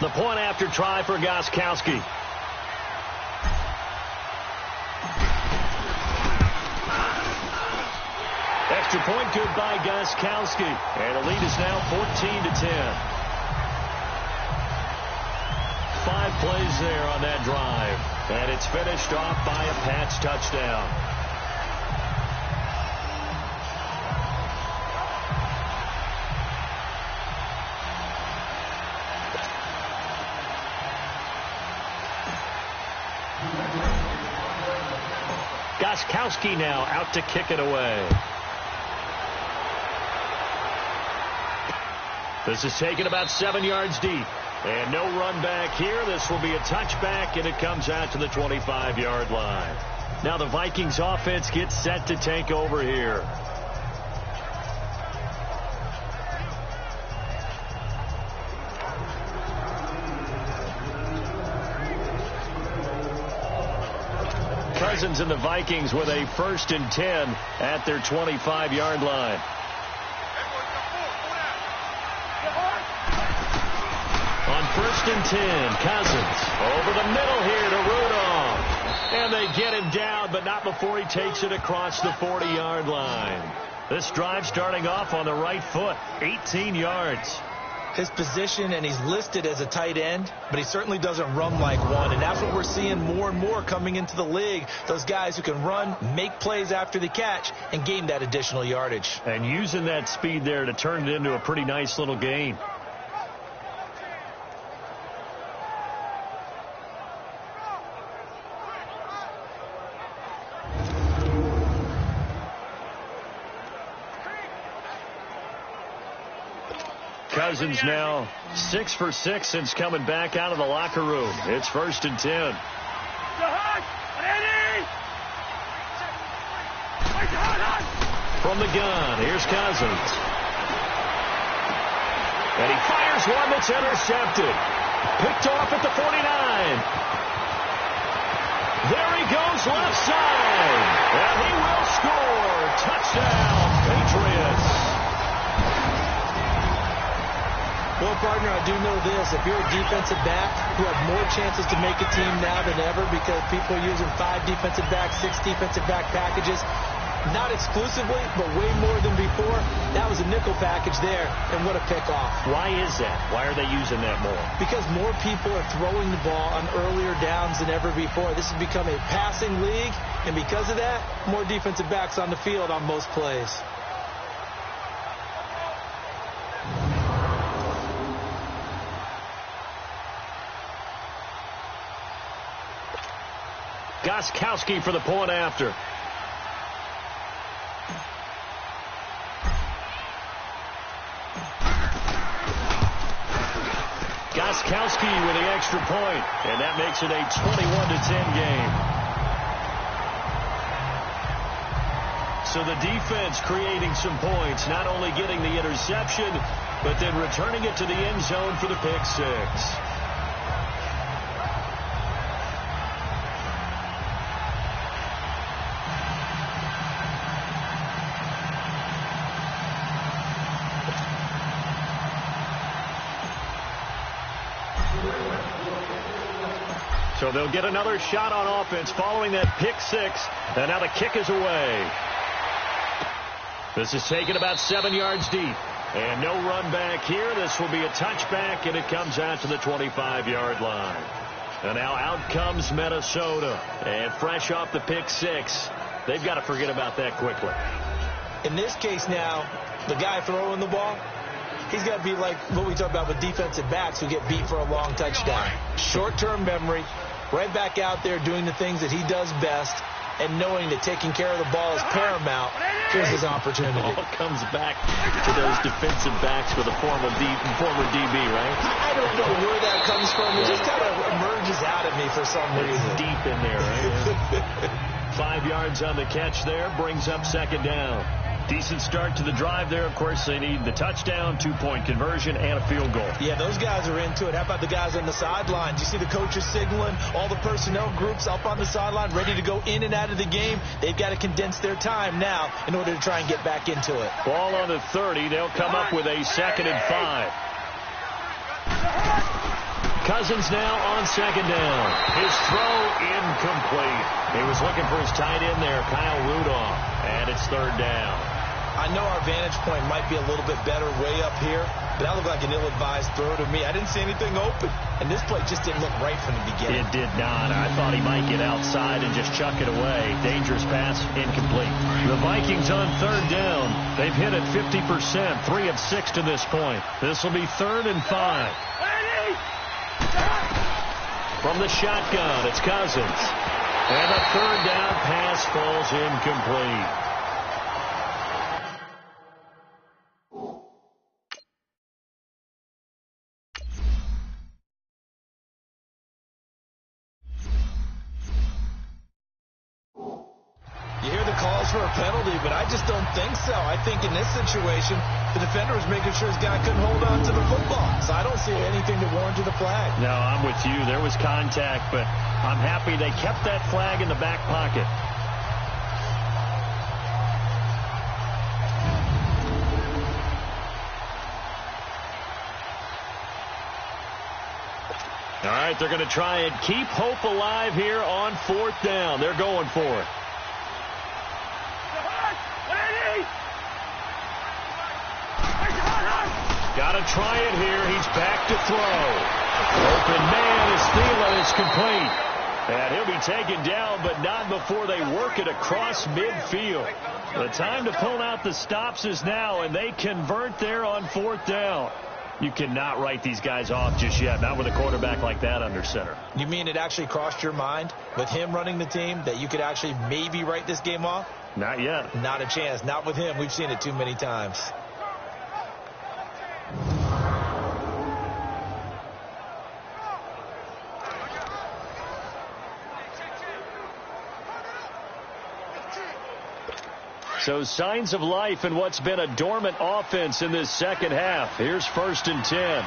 The point after try for Gostkowski. Extra point good by Gostkowski. And the lead is now 14-10. 5 plays there on that drive. And it's finished off by a Pats touchdown. Gostkowski now out to kick it away. This is taken about 7 yards deep. And no run back here. This will be a touchback, and it comes out to the 25-yard line. Now the Vikings offense gets set to take over here. Cousins and the Vikings with a 1st and 10 at their 25-yard line. On 1st and 10, Cousins over the middle here to Rudolph. And they get him down, but not before he takes it across the 40-yard line. This drive starting off on the right foot, 18 yards. His position, and he's listed as a tight end, but he certainly doesn't run like one. And that's what we're seeing more and more coming into the league. Those guys who can run, make plays after the catch, and gain that additional yardage. And using that speed there to turn it into a pretty nice little gain. Cousins now 6 for 6 since coming back out of the locker room. It's 1st and 10. From the gun, here's Cousins. And he fires one that's intercepted. Picked off at the 49. There he goes left side. And he will score. Touchdown, Patriots. Well, partner, I do know this. If you're a defensive back who have more chances to make a team now than ever because people are using 5 defensive backs, 6 defensive back packages, not exclusively, but way more than before, that was a nickel package there, and what a pickoff. Why is that? Why are they using that more? Because more people are throwing the ball on earlier downs than ever before. This has become a passing league, and because of that, more defensive backs on the field on most plays. Gostkowski for the point after. Gostkowski with the extra point, and that makes it a 21-10 game. So the defense creating some points, not only getting the interception, but then returning it to the end zone for the pick six. So they'll get another shot on offense following that pick six. And now the kick is away. This is taken about 7 yards deep. And no run back here. This will be a touchback, and it comes out to the 25-yard line. And now out comes Minnesota. And fresh off the pick six, they've got to forget about that quickly. In this case now, the guy throwing the ball, he's got to be like what we talk about with defensive backs who get beat for a long touchdown. Short-term memory, right back out there doing the things that he does best, and knowing that taking care of the ball is paramount. Here's his opportunity. All comes back to those defensive backs with a former DB, right? I don't know where that comes from. It just kind of emerges out of me for some reason. Deep in there, right? 5 yards on the catch there, brings up second down. Decent start to the drive there. Of course, they need the touchdown, 2-point conversion, and a field goal. Yeah, those guys are into it. How about the guys on the sidelines? You see the coaches signaling, all the personnel groups up on the sideline, ready to go in and out of the game. They've got to condense their time now in order to try and get back into it. Ball on the 30. They'll come up with a 2nd and 5. Cousins now on second down. His throw incomplete. He was looking for his tight end there, Kyle Rudolph, and it's third down. I know our vantage point might be a little bit better way up here, but that looked like an ill-advised throw to me. I didn't see anything open, and this play just didn't look right from the beginning. It did not. I thought he might get outside and just chuck it away. Dangerous pass, incomplete. The Vikings on third down. They've hit it 50%, 3 of 6 to this point. This will be 3rd and 5. From the shotgun, it's Cousins. And a third down pass falls incomplete. You hear the calls for a penalty, but I just don't think so. I think in this situation, the defender was making sure his guy couldn't hold on to the football. So I don't see anything that warranted the flag. No, I'm with you. There was contact, but I'm happy they kept that flag in the back pocket. All right, they're going to try and keep hope alive here on 4th down. They're going for it. Got to try it here. He's back to throw. Open man is Thielen. It's complete. And he'll be taken down, but not before they work it across midfield. The time to pull out the stops is now, and they convert there on 4th down. You cannot write these guys off just yet, not with a quarterback like that under center. You mean it actually crossed your mind with him running the team that you could actually maybe write this game off? Not yet. Not a chance. Not with him. We've seen it too many times. So signs of life in what's been a dormant offense in this second half. Here's 1st and 10.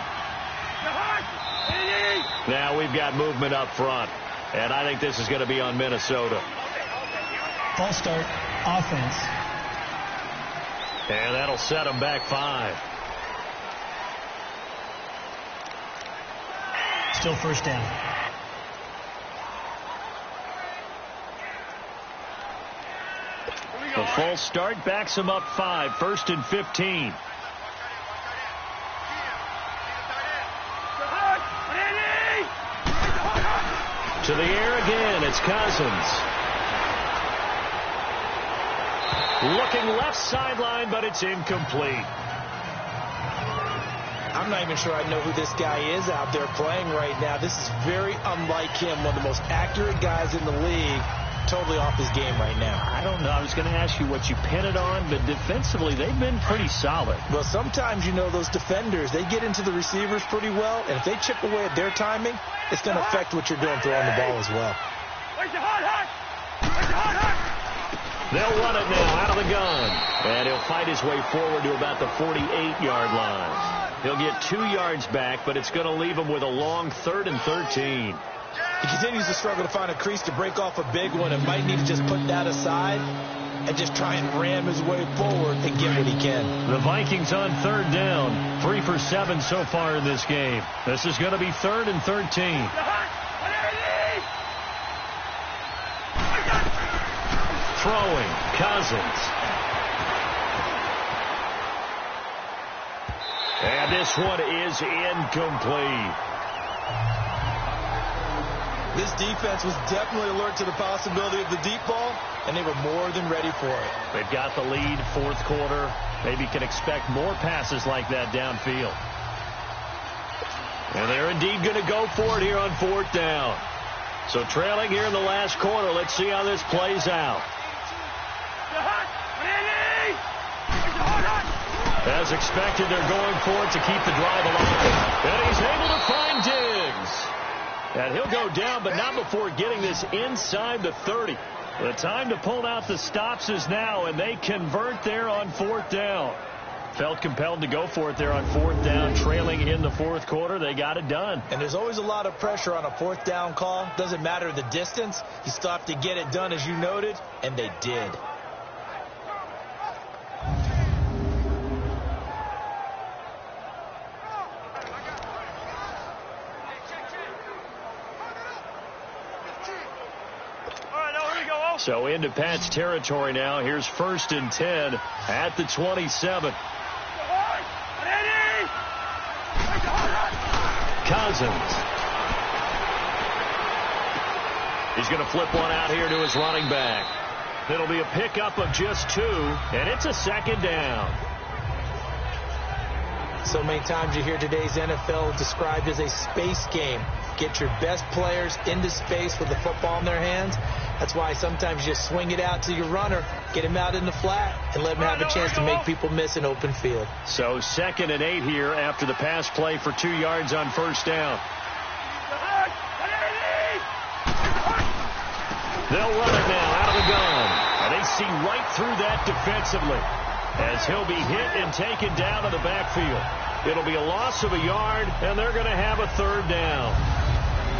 Now we've got movement up front. And I think this is going to be on Minnesota. False start, offense. And that'll set them back 5. Still first down. The false start backs them up 5. 1st and 15. To the air again. It's Cousins. Looking left sideline, but it's incomplete. I'm not even sure I know who this guy is out there playing right now. This is very unlike him. One of the most accurate guys in the league. Totally off his game right now. I don't know. I was going to ask you what you pin it on, but defensively, they've been pretty solid. Well, sometimes, you know, those defenders, they get into the receivers pretty well, and if they chip away at their timing, it's going to affect what you're doing throwing the ball as well. They'll run it now out of the gun, and he'll fight his way forward to about the 48-yard line. He'll get 2 yards back, but it's going to leave him with a long 3rd and 13. He continues to struggle to find a crease to break off a big one and might need to just put that aside and just try and ram his way forward and get what he can. The Vikings on 3rd down. 3 for 7 so far in this game. This is going to be 3rd and 13. Throwing, Cousins. this one is incomplete. This defense was definitely alert to the possibility of the deep ball, and they were more than ready for it. They've got the lead, fourth quarter. Maybe can expect more passes like that downfield. And they're indeed going to go for it here on fourth down. So trailing here in the last quarter. Let's see how this plays out. As expected, they're going for it to keep the drive alive. And he's able to find Diggs. And he'll go down, but not before getting this inside the 30. The time to pull out the stops is now, and they convert there on fourth down. Felt compelled to go for it there on fourth down, trailing in the fourth quarter. They got it done. And there's always a lot of pressure on a fourth down call. Doesn't matter the distance. You still have to get it done, as you noted, and they did. So into Pat's territory now. Here's 1st and 10 at the 27. Cousins. He's going to flip one out here to his running back. It'll be a pickup of just 2, and it's a 2nd down. So many times you hear today's NFL described as a space game. Get your best players into space with the football in their hands. That's why sometimes you just swing it out to your runner, get him out in the flat, and let him have a chance to make people miss an open field. So 2nd and 8 here after the pass play for 2 yards on first down. They'll run it now out of the gun. And they see right through that defensively as he'll be hit and taken down in the backfield. It'll be a loss of a yard, and they're going to have a 3rd down.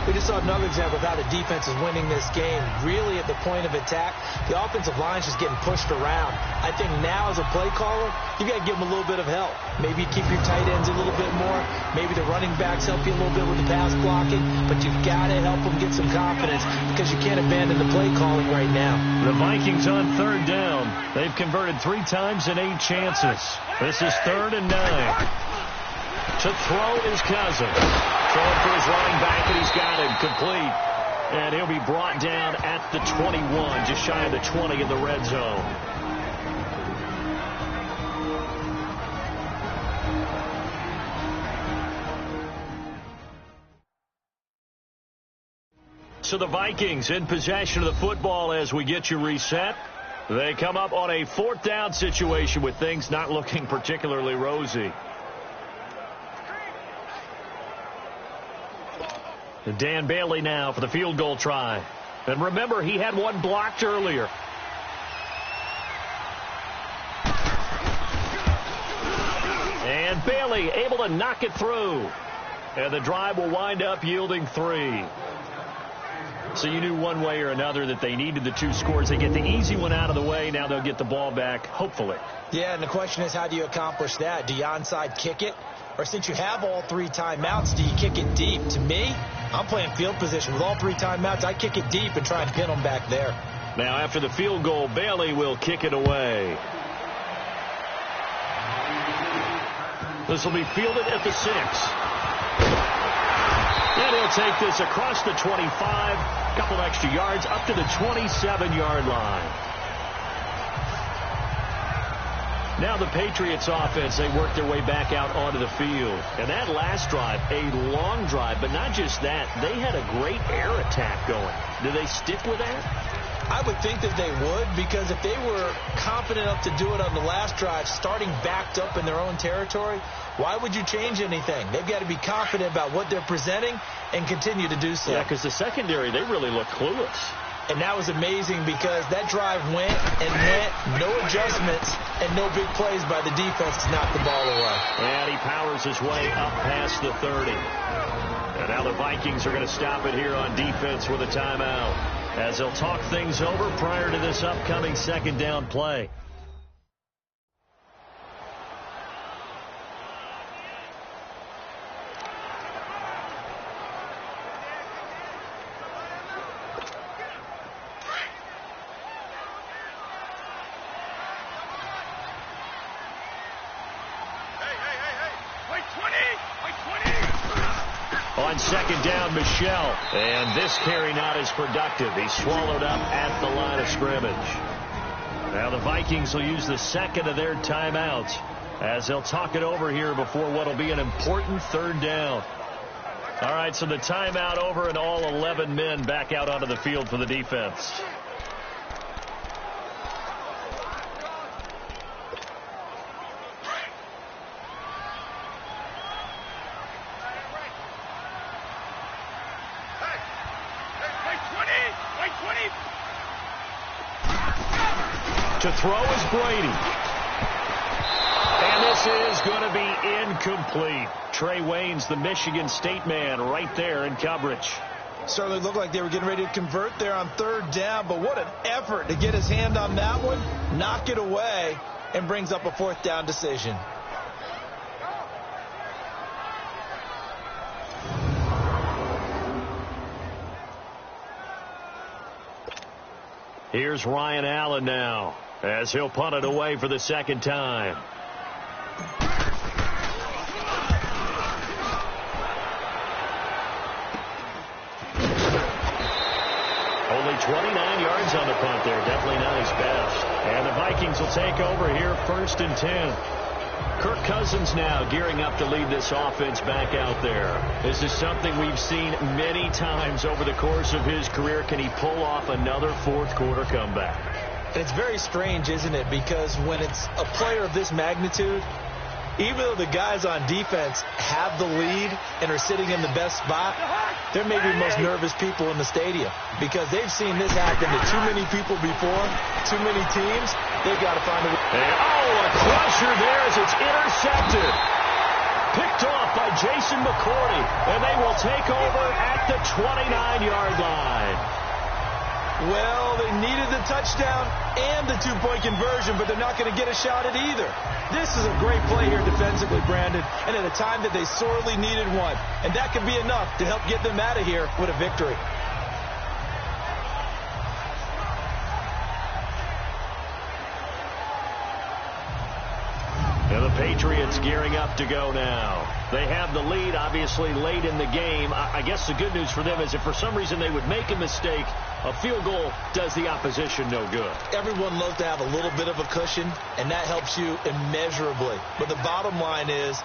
We just saw another example of how the defense is winning this game. Really at the point of attack, the offensive line is just getting pushed around. I think now as a play caller, you got to give them a little bit of help. Maybe keep your tight ends a little bit more. Maybe the running backs help you a little bit with the pass blocking. But you've got to help them get some confidence because you can't abandon the play calling right now. The Vikings on 3rd down. They've converted 3 times in 8 chances. This is 3rd and 9. To throw is Cousins. Throwing for his running back, and he's got him complete. And he'll be brought down at the 21, just shy of the 20 in the red zone. So the Vikings in possession of the football as we get you reset. They come up on a 4th down situation with things not looking particularly rosy. Dan Bailey now for the field goal try. And remember, he had one blocked earlier. And Bailey able to knock it through. And the drive will wind up yielding 3. So you knew one way or another that they needed the 2 scores. They get the easy one out of the way. Now they'll get the ball back, hopefully. Yeah, and the question is, how do you accomplish that? Do you onside kick it? Or since you have all 3 timeouts, do you kick it deep? To me, I'm playing field position. With all 3 timeouts, I kick it deep and try and pin them back there. Now after the field goal, Bailey will kick it away. This will be fielded at the 6. And he'll take this across the 25. Couple extra yards up to the 27-yard line. Now the Patriots offense, they work their way back out onto the field. And that last drive, a long drive, but not just that. They had a great air attack going. Do they stick with that? I would think that they would, because if they were confident enough to do it on the last drive, starting backed up in their own territory, why would you change anything? They've got to be confident about what they're presenting and continue to do so. Yeah, because the secondary, they really look clueless. And that was amazing because that drive went and went, no adjustments, and no big plays by the defense to knock the ball away. And he powers his way up past the 30. And now the Vikings are going to stop it here on defense with a timeout, as they'll talk things over prior to this upcoming 2nd down play. Wait, 20! On second down, Michel. And this carry not as productive. He's swallowed up at the line of scrimmage. Now the Vikings will use the second of their timeouts as they'll talk it over here before what will be an important third down. All right, so the timeout over and all 11 men back out onto the field for the defense. To throw is Brady. And this is going to be incomplete. Trey Waynes, the Michigan State man, right there in coverage. Certainly looked like they were getting ready to convert there on third down, but what an effort to get his hand on that one, knock it away, and brings up a fourth down decision. Here's Ryan Allen now, as he'll punt it away for the second time. Only 29 yards on the punt there. Definitely not his best. And the Vikings will take over here, 1st and 10. Kirk Cousins now gearing up to lead this offense back out there. This is something we've seen many times over the course of his career. Can he pull off another fourth quarter comeback? And it's very strange, isn't it? Because when it's a player of this magnitude, even though the guys on defense have the lead and are sitting in the best spot, they're maybe the most nervous people in the stadium because they've seen this happen to too many people before, too many teams. They've got to find a way. A crusher there as it's intercepted. Picked off by Jason McCourty, and they will take over at the 29-yard line. Well, they needed the touchdown and the two-point conversion, but they're not going to get a shot at either. This is a great play here defensively, Brandon, and at a time that they sorely needed one. And that could be enough to help get them out of here with a victory. And the Patriots gearing up to go now. They have the lead, obviously, late in the game. I guess the good news for them is if for some reason they would make a mistake, a field goal does the opposition no good. Everyone loves to have a little bit of a cushion, and that helps you immeasurably. But the bottom line is,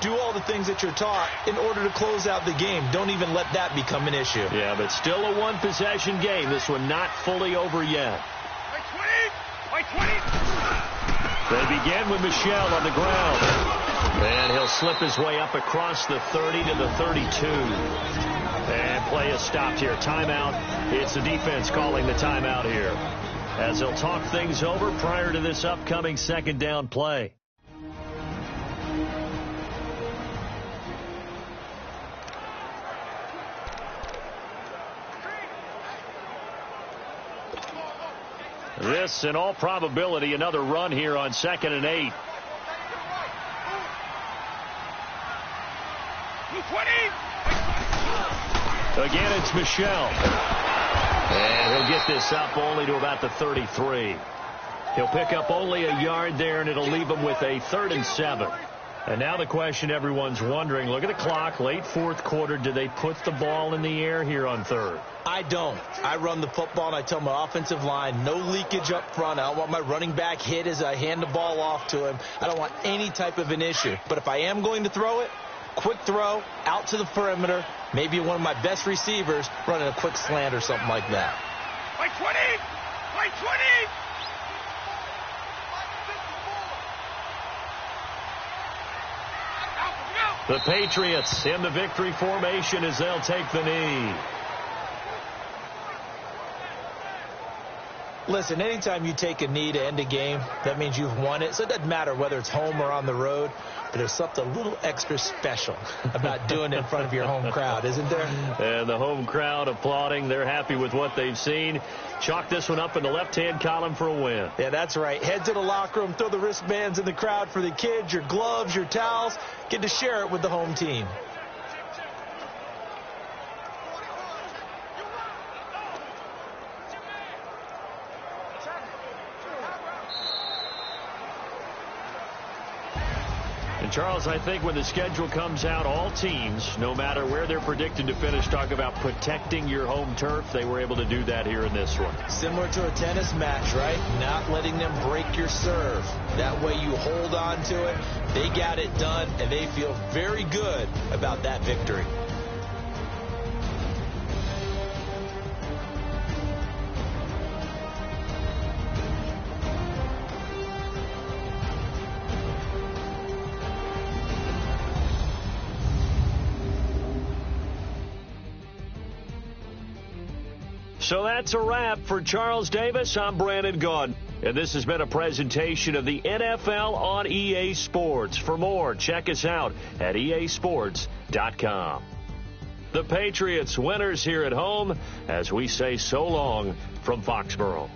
do all the things that you're taught in order to close out the game. Don't even let that become an issue. Yeah, but still a one-possession game. This one not fully over yet. By 20! They begin with Michel on the ground. And he'll slip his way up across the 30 to the 32. And play is stopped here. Timeout. It's the defense calling the timeout here, as they'll talk things over prior to this upcoming second down play. This, in all probability, another run here on 2nd and 8. 20! Again, it's Michel. And he'll get this up only to about the 33. He'll pick up only a yard there, and it'll leave him with a 3rd and 7. And now the question everyone's wondering, look at the clock, late fourth quarter, do they put the ball in the air here on 3rd? I don't. I run the football, and I tell my offensive line, no leakage up front. I don't want my running back hit as I hand the ball off to him. I don't want any type of an issue. But if I am going to throw it, quick throw, out to the perimeter, maybe one of my best receivers running a quick slant or something like that. By 20! By 20! The Patriots in the victory formation as they'll take the knee. Listen, anytime you take a knee to end a game, that means you've won it. So it doesn't matter whether it's home or on the road, but there's something a little extra special about doing it in front of your home crowd, isn't there? And the home crowd applauding. They're happy with what they've seen. Chalk this one up in the left-hand column for a win. Yeah, that's right. Head to the locker room, throw the wristbands in the crowd for the kids, your gloves, your towels. Get to share it with the home team. And, Charles, I think when the schedule comes out, all teams, no matter where they're predicted to finish, talk about protecting your home turf. They were able to do that here in this one. Similar to a tennis match, right? Not letting them break your serve. That way you hold on to it. They got it done, and they feel very good about that victory. So that's a wrap for Charles Davis. I'm Brandon Gaudin, and this has been a presentation of the NFL on EA Sports. For more, check us out at easports.com. The Patriots winners here at home as we say so long from Foxborough.